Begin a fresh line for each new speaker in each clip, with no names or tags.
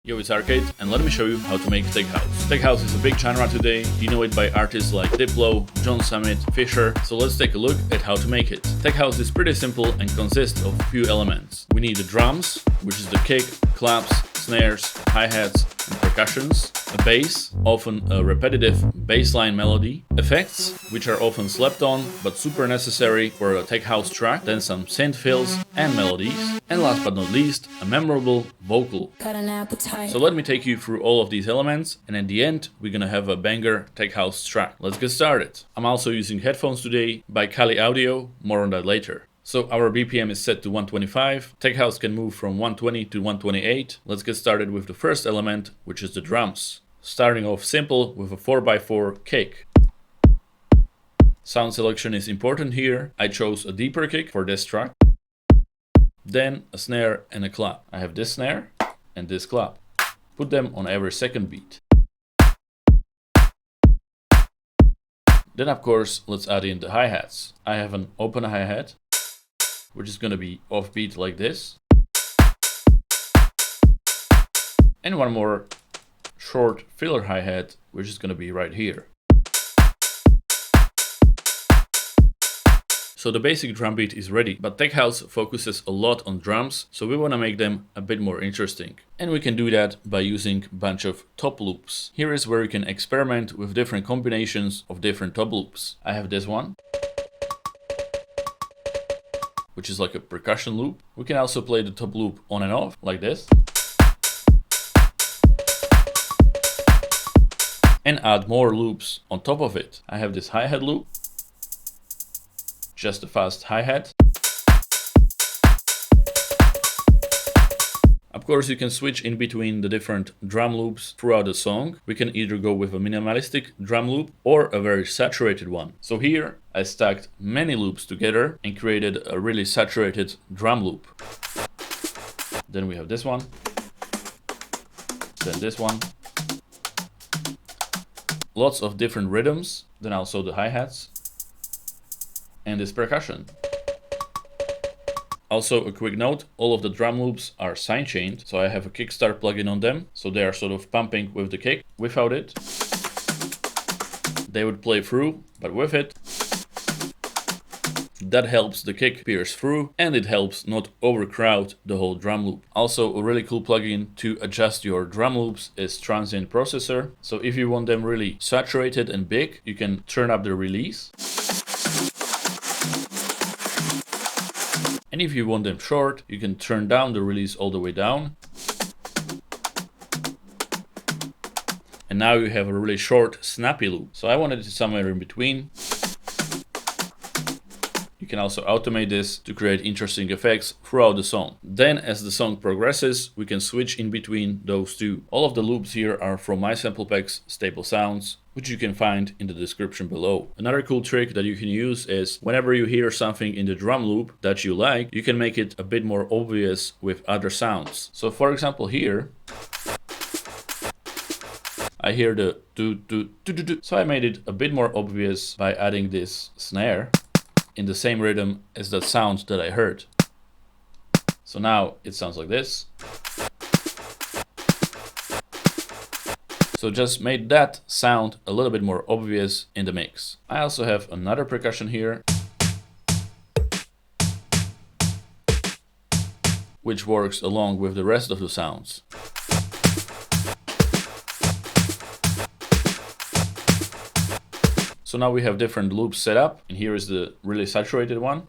Yo, it's Arcade, and let me show you how to make tech house. Tech house is a big genre today. You know it by artists like Diplo, John Summit, Fisher. So let's take a look at how to make it. Tech house is pretty simple and consists of a few elements. We need the drums, which is the kick, claps, snares, hi-hats, and percussions. A bass, often a repetitive bassline melody. Effects, which are often slept on, but super necessary for a tech house track. Then some synth fills and melodies. And last but not least, a memorable vocal. So let me take you through all of these elements, and at the end we're gonna have a banger tech house track. Let's get started. I'm also using headphones today by Kali Audio, more on that later. So our BPM is set to 125, tech house can move from 120 to 128. Let's get started with the first element, which is the drums. Starting off simple with a 4x4 kick. Sound selection is important here. I chose a deeper kick for this track. Then a snare and a clap. I have this snare and this clap. Put them on every second beat. Then of course, let's add in the hi-hats. I have an open hi-hat, which is gonna be offbeat like this. And one more short filler hi-hat, which is gonna be right here. So the basic drum beat is ready, but tech house focuses a lot on drums, so we want to make them a bit more interesting. And we can do that by using a bunch of top loops. Here is where you can experiment with different combinations of different top loops. I have this one, which is like a percussion loop. We can also play the top loop on and off, like this. And add more loops on top of it. I have this hi-hat loop. Just a fast hi-hat. Of course, you can switch in between the different drum loops throughout the song. We can either go with a minimalistic drum loop or a very saturated one. So here I stacked many loops together and created a really saturated drum loop. Then we have this one, then this one. Lots of different rhythms, then also the hi-hats. And this percussion. Also a quick note, all of the drum loops are sidechained, so I have a kickstart plugin on them, so they are sort of pumping with the kick. Without it, they would play through, but with it, that helps the kick pierce through, and it helps not overcrowd the whole drum loop. Also, a really cool plugin to adjust your drum loops is Transient Processor. So if you want them really saturated and big, you can turn up the release. And if you want them short, you can turn down the release all the way down. And now you have a really short, snappy loop. So I wanted it somewhere in between. You can also automate this to create interesting effects throughout the song. Then as the song progresses, we can switch in between those two. All of the loops here are from my sample pack's Stable Sounds, which you can find in the description below. Another cool trick that you can use is whenever you hear something in the drum loop that you like, you can make it a bit more obvious with other sounds. So for example here, I hear the do. So I made it a bit more obvious by adding this snare in the same rhythm as that sound that I heard. So now it sounds like this. So just made that sound a little bit more obvious in the mix. I also have another percussion here, which works along with the rest of the sounds. So now we have different loops set up, and here is the really saturated one.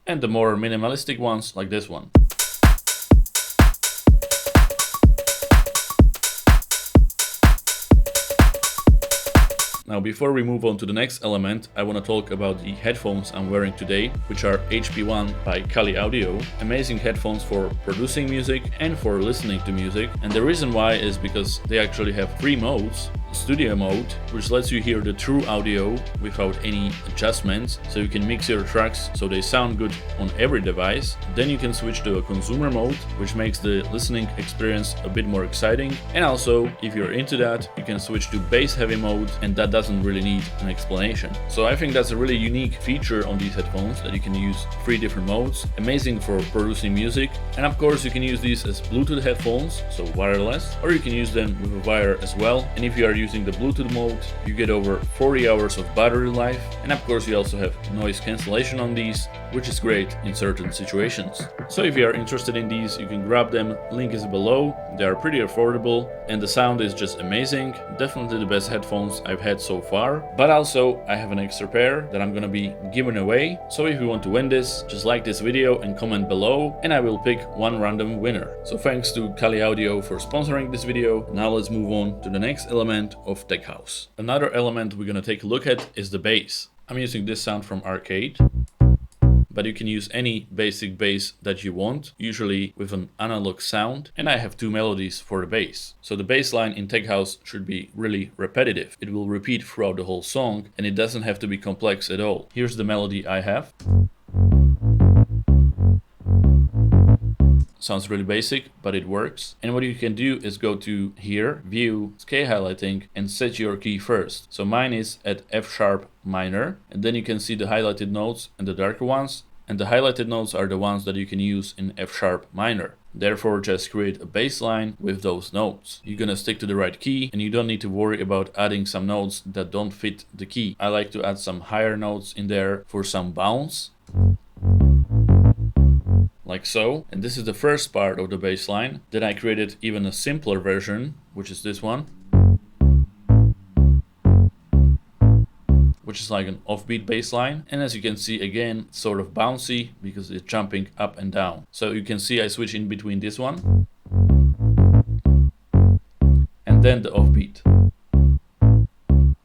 And the more minimalistic ones, like this one. Now before we move on to the next element, I want to talk about the headphones I'm wearing today, which are HP1 by Kali Audio. Amazing headphones for producing music and for listening to music. And the reason why is because they actually have 3 modes. studio mode, which lets you hear the true audio without any adjustments, so you can mix your tracks so they sound good on every device. Then you can switch to a consumer mode, which makes the listening experience a bit more exciting. And also, if you're into that, you can switch to bass heavy mode, and that doesn't really need an explanation. So I think that's a really unique feature on these headphones, that you can use 3 different modes. Amazing for producing music. And of course you can use these as Bluetooth headphones, so wireless, or you can use them with a wire as well. And if you are using the Bluetooth mode, you get over 40 hours of battery life. And of course you also have noise cancellation on these, which is great in certain situations. So if you are interested in these, you can grab them, link is below. They are pretty affordable and the sound is just amazing. Definitely the best headphones I've had so far. But also I have an extra pair that I'm gonna be giving away. So if you want to win this, just like this video and comment below, and I will pick one random winner. So thanks to Kali Audio for sponsoring this video. Now let's move on to the next element of Tech House. Another element we're gonna take a look at is the bass. I'm using this sound from Arcade, but you can use any basic bass that you want, usually with an analog sound. And I have 2 melodies for the bass. So the bass line in Tech House should be really repetitive. It will repeat throughout the whole song, and it doesn't have to be complex at all. Here's the melody I have. Sounds really basic, but it works. And what you can do is go to here, View, Scale Highlighting, and set your key first. So mine is at F sharp minor, and then you can see the highlighted notes and the darker ones. And the highlighted notes are the ones that you can use in F sharp minor. Therefore, just create a bass line with those notes. You're gonna stick to the right key, and you don't need to worry about adding some notes that don't fit the key. I like to add some higher notes in there for some bounce, like so. And this is the first part of the bass line. Then I created even a simpler version, which is this one, which is like an offbeat bass line. And as you can see, again, it's sort of bouncy because it's jumping up and down. So you can see I switch in between this one and then the offbeat.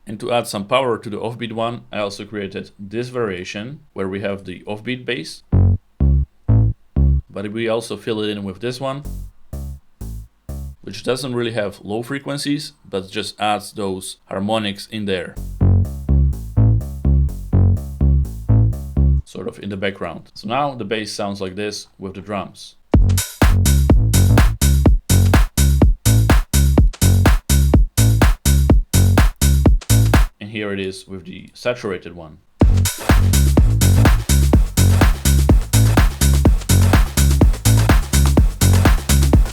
And to add some power to the offbeat one, I also created this variation where we have the offbeat bass, but we also fill it in with this one, which doesn't really have low frequencies, but just adds those harmonics in there, sort of in the background. So now the bass sounds like this with the drums. And here it is with the saturated one.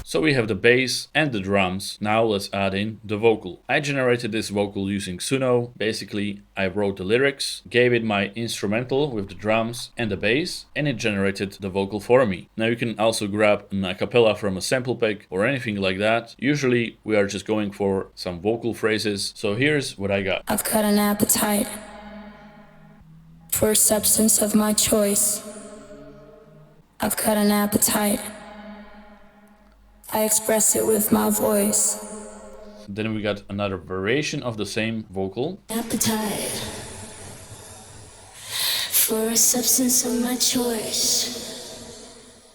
So we have the bass and the drums. Now let's add in the vocal. I generated this vocal using Suno. Basically, I wrote the lyrics, gave it my instrumental with the drums and the bass, and it generated the vocal for me. Now you can also grab an a cappella from a sample pack or anything like that. Usually we are just going for some vocal phrases. So here's what I got.
I've got an appetite for a substance of my choice. I've got an appetite. I express it with my voice.
Then we got another variation of the same vocal.
Appetite for a substance of my choice.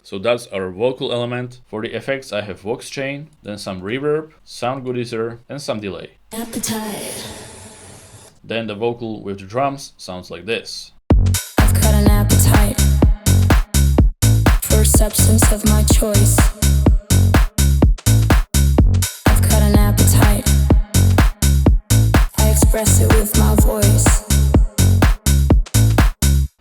So that's our vocal element. For the effects I have Vox Chain, then some reverb, sound goodizer, and some delay.
Appetite.
Then the vocal with the drums sounds like this.
I've got an appetite for a substance of my choice. Express it with my voice.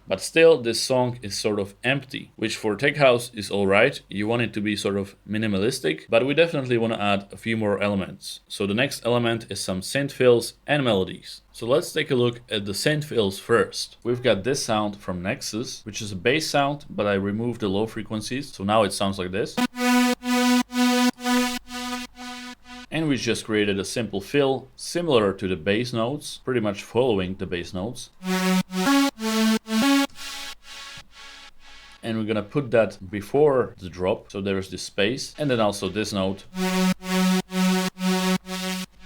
But still, this song is sort of empty, which for Tech House is alright. You want it to be sort of minimalistic, but we definitely want to add a few more elements. So the next element is some synth fills and melodies. So let's take a look at the synth fills first. We've got this sound from Nexus, which is a bass sound, but I removed the low frequencies, so now it sounds like this. And we just created a simple fill similar to the bass notes, pretty much following the bass notes. And we're gonna put that before the drop, so there's this space, and then also this note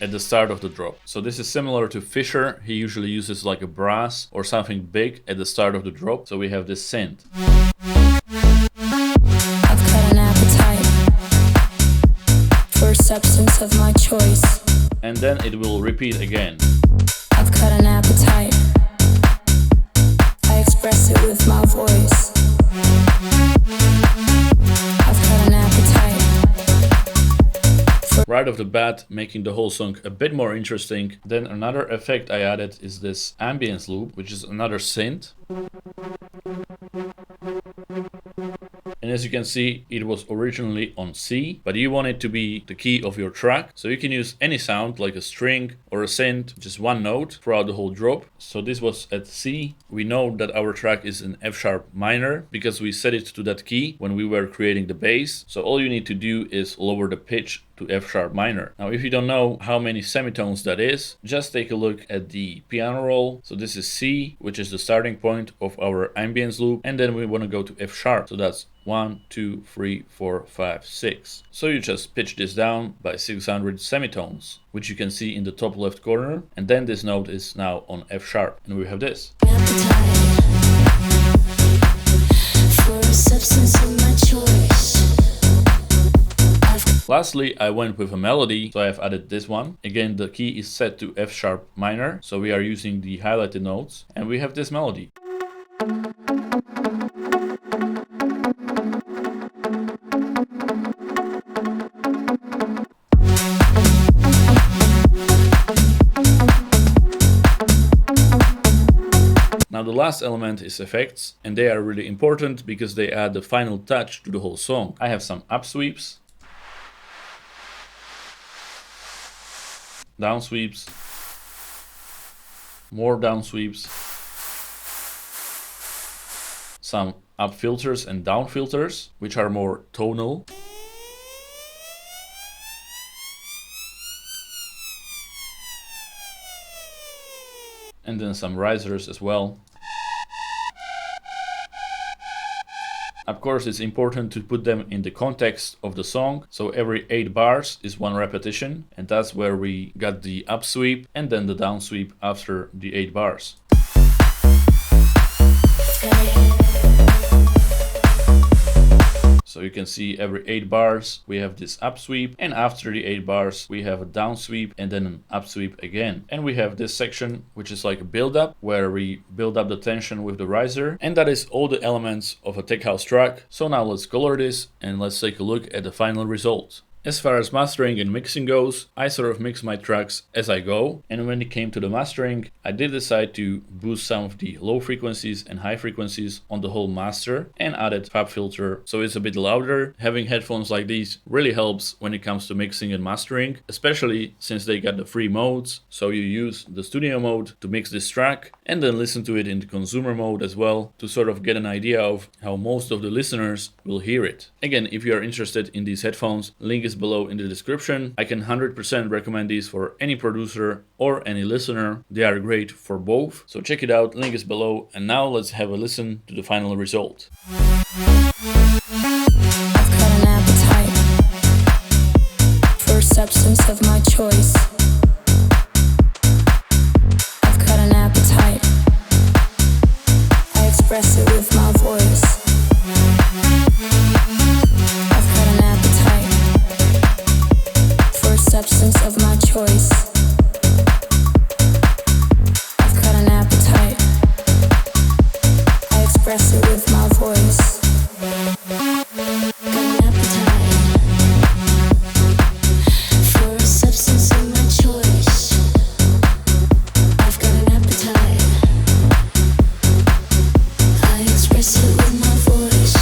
at the start of the drop. So this is similar to Fisher. He usually uses like a brass or something big at the start of the drop. So we have this synth.
I've got an appetite for a substance of my choice.
And and then it will repeat again.
I've got an appetite. I express it with my voice. I've got an appetite.
Right off the bat, making the whole song a bit more interesting. Then another effect I added is this ambience loop, which is another synth. And as you can see, it was originally on C, but you want it to be the key of your track. So you can use any sound like a string or a synth, just one note throughout the whole drop. So this was at C. We know that our track is in F sharp minor because we set it to that key when we were creating the bass. So all you need to do is lower the pitch to F sharp minor. Now, if you don't know how many semitones that is, just take a look at the piano roll. So this is C, which is the starting point of our ambience loop. And then we want to go to F sharp. So that's 1, 2, 3, 4, 5, 6. So you just pitch this down by 600 semitones, which you can see in the top left corner. And then this note is now on F sharp. And we have this.
For a substance of my choice.
Lastly, I went with a melody, so I have added this one. Again, the key is set to F sharp minor, so we are using the highlighted notes, and we have this melody. Now the last element is effects, and they are really important because they add the final touch to the whole song. I have some up sweeps, down sweeps, more down sweeps, some up filters and down filters, which are more tonal. And then some risers as well. Of course, it's important to put them in the context of the song. So every 8 bars is one repetition, and that's where we got the up sweep and then the down sweep after the 8 bars. So you can see every 8 bars we have this up sweep, and after the 8 bars we have a down sweep and then an up sweep again. And we have this section which is like a build up where we build up the tension with the riser, and that is all the elements of a tech house track. So now let's color this and let's take a look at the final result. As far as mastering and mixing goes, I sort of mix my tracks as I go, and when it came to the mastering, I did decide to boost some of the low frequencies and high frequencies on the whole master and added fab filter so it's a bit louder. Having headphones like these really helps when it comes to mixing and mastering, especially since they got the free modes. So you use the studio mode to mix this track and then listen to it in the consumer mode as well to sort of get an idea of how most of the listeners will hear it. Again, if you are interested in these headphones, link is below in the description. I can 100% recommend these for any producer or any listener. They are great for both, so check it out, link is below. And now let's have a listen to the final result.
I've got an appetite for a substance of my choice. I've got an appetite. I express it with my voice. I've got an appetite for a substance of my choice. I've got an appetite. I express it with my voice. Got an appetite for a substance of my choice. I've got an appetite. I express it with my voice.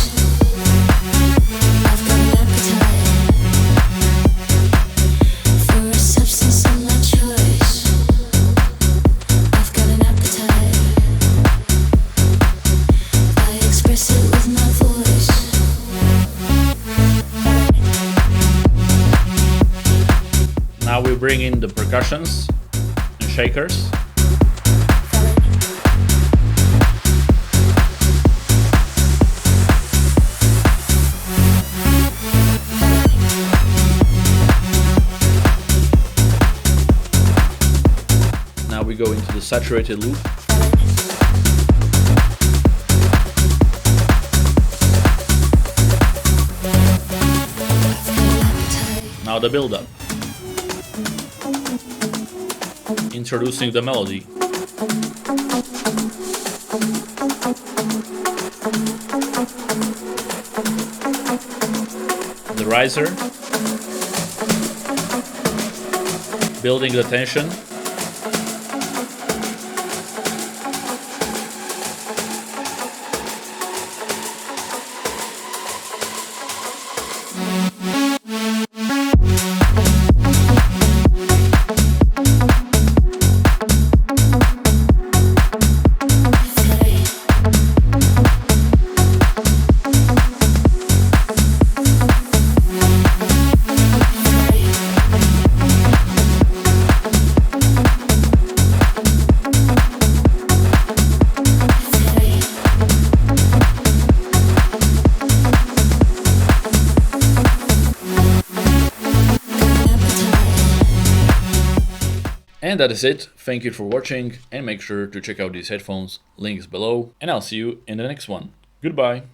I've got an appetite for a substance of my choice. I've got an appetite. I express it with my voice.
Now we bring in the percussions and shakers. Now we go into the saturated loop. Now the build up. introducing the melody. The riser, building the tension. And that is it. Thank you for watching and make sure to check out these headphones, links below, and I'll see you in the next one. Goodbye.